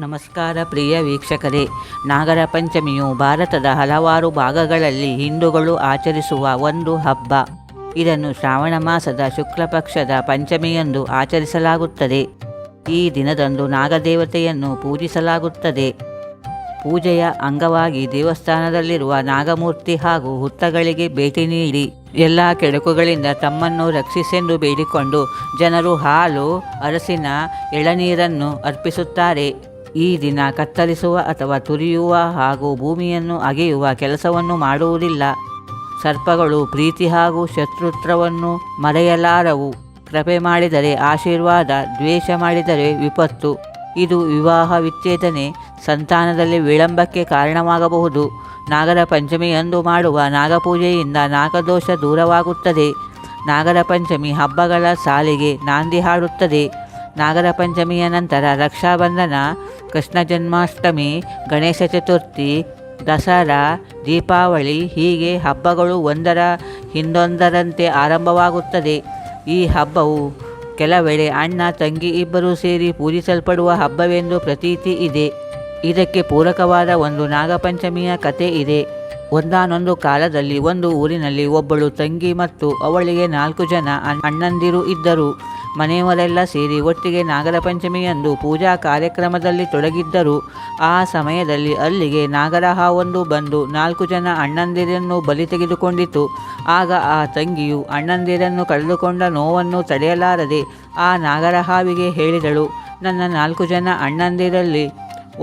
ನಮಸ್ಕಾರ ಪ್ರಿಯ ವೀಕ್ಷಕರೇ. ನಾಗರ ಪಂಚಮಿಯು ಭಾರತದ ಹಲವಾರು ಭಾಗಗಳಲ್ಲಿ ಹಿಂದೂಗಳು ಆಚರಿಸುವ ಒಂದು ಹಬ್ಬ. ಇದನ್ನು ಶ್ರಾವಣ ಮಾಸದ ಶುಕ್ಲ ಪಕ್ಷದ ಪಂಚಮಿಯಂದು ಆಚರಿಸಲಾಗುತ್ತದೆ. ಈ ದಿನದಂದು ನಾಗದೇವತೆಯನ್ನು ಪೂಜಿಸಲಾಗುತ್ತದೆ. ಪೂಜೆಯ ಅಂಗವಾಗಿ ದೇವಸ್ಥಾನದಲ್ಲಿರುವ ನಾಗಮೂರ್ತಿ ಹಾಗೂ ಹುತ್ತಗಳಿಗೆ ಭೇಟಿ ನೀಡಿ ಎಲ್ಲ ಕೆಡುಕುಗಳಿಂದ ತಮ್ಮನ್ನು ರಕ್ಷಿಸೆಂದು ಬೇಡಿಕೊಂಡು ಜನರು ಹಾಲು, ಅರಸಿನ, ಎಳನೀರನ್ನು ಅರ್ಪಿಸುತ್ತಾರೆ. ಈ ದಿನ ಕತ್ತರಿಸುವ ಅಥವಾ ತುರಿಯುವ ಹಾಗೂ ಭೂಮಿಯನ್ನು ಅಗೆಯುವ ಕೆಲಸವನ್ನು ಮಾಡುವುದಿಲ್ಲ. ಸರ್ಪಗಳು ಪ್ರೀತಿ ಹಾಗೂ ಶತ್ರುತ್ವವನ್ನು ಮರೆಯಲಾರವು. ಕೃಪೆ ಮಾಡಿದರೆ ಆಶೀರ್ವಾದ, ದ್ವೇಷ ಮಾಡಿದರೆ ವಿಪತ್ತು. ಇದು ವಿವಾಹ ವಿಚ್ಛೇದನೆ, ಸಂತಾನದಲ್ಲಿ ವಿಳಂಬಕ್ಕೆ ಕಾರಣವಾಗಬಹುದು. ನಾಗರ ಪಂಚಮಿಯಂದು ಮಾಡುವ ನಾಗಪೂಜೆಯಿಂದ ನಾಗದೋಷ ದೂರವಾಗುತ್ತದೆ. ನಾಗರ ಪಂಚಮಿ ಹಬ್ಬಗಳ ಸಾಲಿಗೆ ನಾಂದಿ ಹಾಡುತ್ತದೆ. ನಾಗರ ಪಂಚಮಿಯ ನಂತರ ರಕ್ಷಾಬಂಧನ, ಕೃಷ್ಣ ಜನ್ಮಾಷ್ಟಮಿ, ಗಣೇಶ ಚತುರ್ಥಿ, ದಸರಾ, ದೀಪಾವಳಿ ಹೀಗೆ ಹಬ್ಬಗಳು ಒಂದರ ಹಿಂದೊಂದರಂತೆ ಆರಂಭವಾಗುತ್ತದೆ. ಈ ಹಬ್ಬವು ಕೆಲವೆಡೆ ಅಣ್ಣ ತಂಗಿ ಇಬ್ಬರೂ ಸೇರಿ ಪೂಜಿಸಲ್ಪಡುವ ಹಬ್ಬವೆಂದು ಪ್ರತೀತಿ ಇದೆ. ಇದಕ್ಕೆ ಪೂರಕವಾದ ಒಂದು ನಾಗಪಂಚಮಿಯ ಕತೆ ಇದೆ. ಒಂದಾನೊಂದು ಕಾಲದಲ್ಲಿ ಒಂದು ಊರಿನಲ್ಲಿ ಒಬ್ಬಳು ತಂಗಿ ಮತ್ತು ಅವಳಿಗೆ 4 ಜನ ಅಣ್ಣಂದಿರು ಇದ್ದರು. ಮನೆಯವರೆಲ್ಲ ಸೇರಿ ಒಟ್ಟಿಗೆ ನಾಗರ ಪಂಚಮಿಯಂದು ಪೂಜಾ ಕಾರ್ಯಕ್ರಮದಲ್ಲಿ ತೊಡಗಿದ್ದರು. ಆ ಸಮಯದಲ್ಲಿ ಅಲ್ಲಿಗೆ ನಾಗರ ಹಾವೊಂದು ಬಂದು 4 ಜನ ಅಣ್ಣಂದಿರನ್ನು ಬಲಿ ತೆಗೆದುಕೊಂಡಿತು. ಆಗ ಆ ತಂಗಿಯು ಅಣ್ಣಂದಿರನ್ನು ಕಳೆದುಕೊಂಡ ನೋವನ್ನು ತಡೆಯಲಾರದೆ ಆ ನಾಗರ ಹಾವಿಗೆ ಹೇಳಿದಳು, ನನ್ನ 4 ಜನ ಅಣ್ಣಂದಿರಲ್ಲಿ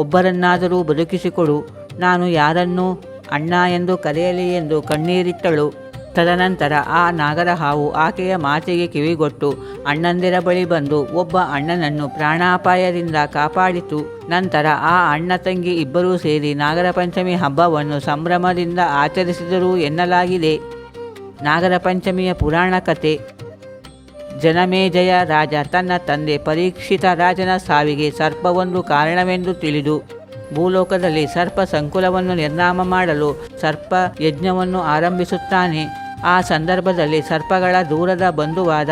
ಒಬ್ಬರನ್ನಾದರೂ ಬದುಕಿಸಿಕೊಡು, ನಾನು ಯಾರನ್ನು ಅಣ್ಣ ಎಂದು ಕರೆಯಲಿ ಎಂದು ಕಣ್ಣೀರಿಟ್ಟಳು. ತದನಂತರ ಆ ನಾಗರ ಹಾವು ಆಕೆಯ ಮಾತಿಗೆ ಕಿವಿಗೊಟ್ಟು ಅಣ್ಣಂದಿರ ಬಳಿ ಬಂದು ಒಬ್ಬ ಅಣ್ಣನನ್ನು ಪ್ರಾಣಾಪಾಯದಿಂದ ಕಾಪಾಡಿತು. ನಂತರ ಆ ಅಣ್ಣ ತಂಗಿ ಇಬ್ಬರೂ ಸೇರಿ ನಾಗರ ಪಂಚಮಿ ಹಬ್ಬವನ್ನು ಸಂಭ್ರಮದಿಂದ ಆಚರಿಸಿದರು ಎನ್ನಲಾಗಿದೆ. ನಾಗರ ಪಂಚಮಿಯ ಪುರಾಣ ಕಥೆ. ಜನಮೇಜಯ ರಾಜ ತನ್ನ ತಂದೆ ಪರೀಕ್ಷಿತ ರಾಜನ ಸಾವಿಗೆ ಸರ್ಪವೊಂದು ಕಾರಣವೆಂದು ತಿಳಿದು ಭೂಲೋಕದಲ್ಲಿ ಸರ್ಪ ಸಂಕುಲವನ್ನು ನಿರ್ನಾಮ ಮಾಡಲು ಸರ್ಪ ಯಜ್ಞವನ್ನು ಆರಂಭಿಸುತ್ತಾನೆ. ಆ ಸಂದರ್ಭದಲ್ಲಿ ಸರ್ಪಗಳ ದೂರದ ಬಂಧುವಾದ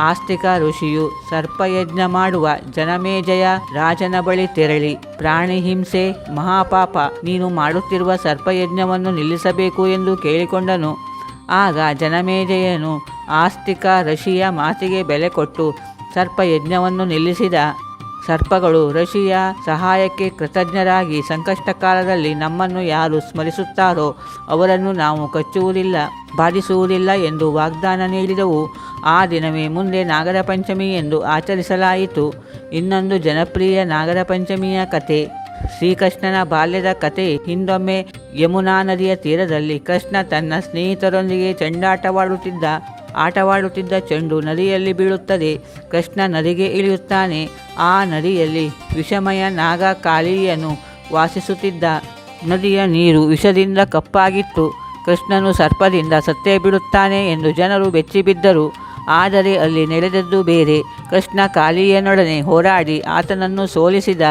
ಆಸ್ತಿಕ ಋಷಿಯು ಸರ್ಪಯಜ್ಞ ಮಾಡುವ ಜನಮೇಜಯ ರಾಜನ ಬಳಿ ತೆರಳಿ, ಪ್ರಾಣಿ ಹಿಂಸೆ ಮಹಾಪಾಪ, ನೀನು ಮಾಡುತ್ತಿರುವ ಸರ್ಪಯಜ್ಞವನ್ನು ನಿಲ್ಲಿಸಬೇಕು ಎಂದು ಕೇಳಿಕೊಂಡನು. ಆಗ ಜನಮೇಜಯನು ಆಸ್ತಿಕ ಋಷಿಯ ಮಾತಿಗೆ ಬೆಲೆ ಕೊಟ್ಟು ಸರ್ಪಯಜ್ಞವನ್ನು ನಿಲ್ಲಿಸಿದ. ಸರ್ಪಗಳು ಋಷಿಯ ಸಹಾಯಕ್ಕೆ ಕೃತಜ್ಞರಾಗಿ ಸಂಕಷ್ಟ ಕಾಲದಲ್ಲಿ ನಮ್ಮನ್ನು ಯಾರು ಸ್ಮರಿಸುತ್ತಾರೋ ಅವರನ್ನು ನಾವು ಕಚ್ಚುವುದಿಲ್ಲ, ಬಾಧಿಸುವುದಿಲ್ಲ ಎಂದು ವಾಗ್ದಾನ ನೀಡಿದವು. ಆ ದಿನವೇ ಮುಂದೆ ನಾಗರ ಪಂಚಮಿ ಎಂದು ಆಚರಿಸಲಾಯಿತು. ಇನ್ನೊಂದು ಜನಪ್ರಿಯ ನಾಗರ ಪಂಚಮಿಯ ಕತೆ. ಶ್ರೀಕೃಷ್ಣನ ಬಾಲ್ಯದ ಕತೆ. ಹಿಂದೊಮ್ಮೆ ಯಮುನಾ ನದಿಯ ತೀರದಲ್ಲಿ ಕೃಷ್ಣ ತನ್ನ ಸ್ನೇಹಿತರೊಂದಿಗೆ ಆಟವಾಡುತ್ತಿದ್ದ ಚೆಂಡು ನದಿಯಲ್ಲಿ ಬೀಳುತ್ತದೆ. ಕೃಷ್ಣ ನದಿಗೆ ಇಳಿಯುತ್ತಾನೆ. ಆ ನದಿಯಲ್ಲಿ ವಿಷಮಯ ನಾಗ ಕಾಳಿಯನು ವಾಸಿಸುತ್ತಿದ್ದ. ನದಿಯ ನೀರು ವಿಷದಿಂದ ಕಪ್ಪಾಗಿತ್ತು. ಕೃಷ್ಣನು ಸರ್ಪದಿಂದ ಸತ್ತೇ ಬಿಡುತ್ತಾನೆ ಎಂದು ಜನರು ಬೆಚ್ಚಿಬಿದ್ದರು. ಆದರೆ ಅಲ್ಲಿ ನಡೆದದ್ದು ಬೇರೆ. ಕೃಷ್ಣ ಕಾಳಿಯನೊಡನೆ ಹೋರಾಡಿ ಆತನನ್ನು ಸೋಲಿಸಿದ.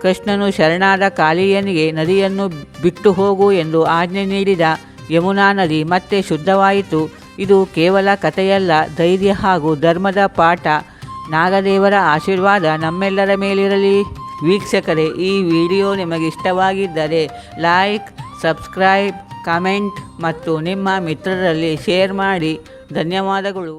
ಕೃಷ್ಣನು ಶರಣಾದ ಕಾಳಿಯನಿಗೆ ನದಿಯನ್ನು ಬಿಟ್ಟು ಹೋಗು ಎಂದು ಆಜ್ಞೆ ನೀಡಿದ. ಯಮುನಾ ನದಿ ಮತ್ತೆ ಶುದ್ಧವಾಯಿತು. ಇದು ಕೇವಲ ಕಥೆಯಲ್ಲ, ಧೈರ್ಯ ಹಾಗೂ ಧರ್ಮದ ಪಾಠ. ನಾಗದೇವರ ಆಶೀರ್ವಾದ ನಮ್ಮೆಲ್ಲರ ಮೇಲಿರಲಿ. ವೀಕ್ಷಕರೇ, ಈ ವಿಡಿಯೋ ನಿಮಗೆ ಇಷ್ಟವಾಗಿದ್ದರೆ ಲೈಕ್, ಸಬ್ಸ್ಕ್ರೈಬ್, ಕಮೆಂಟ್ ಮತ್ತು ನಿಮ್ಮ ಮಿತ್ರರಲ್ಲಿ ಶೇರ್ ಮಾಡಿ. ಧನ್ಯವಾದಗಳು.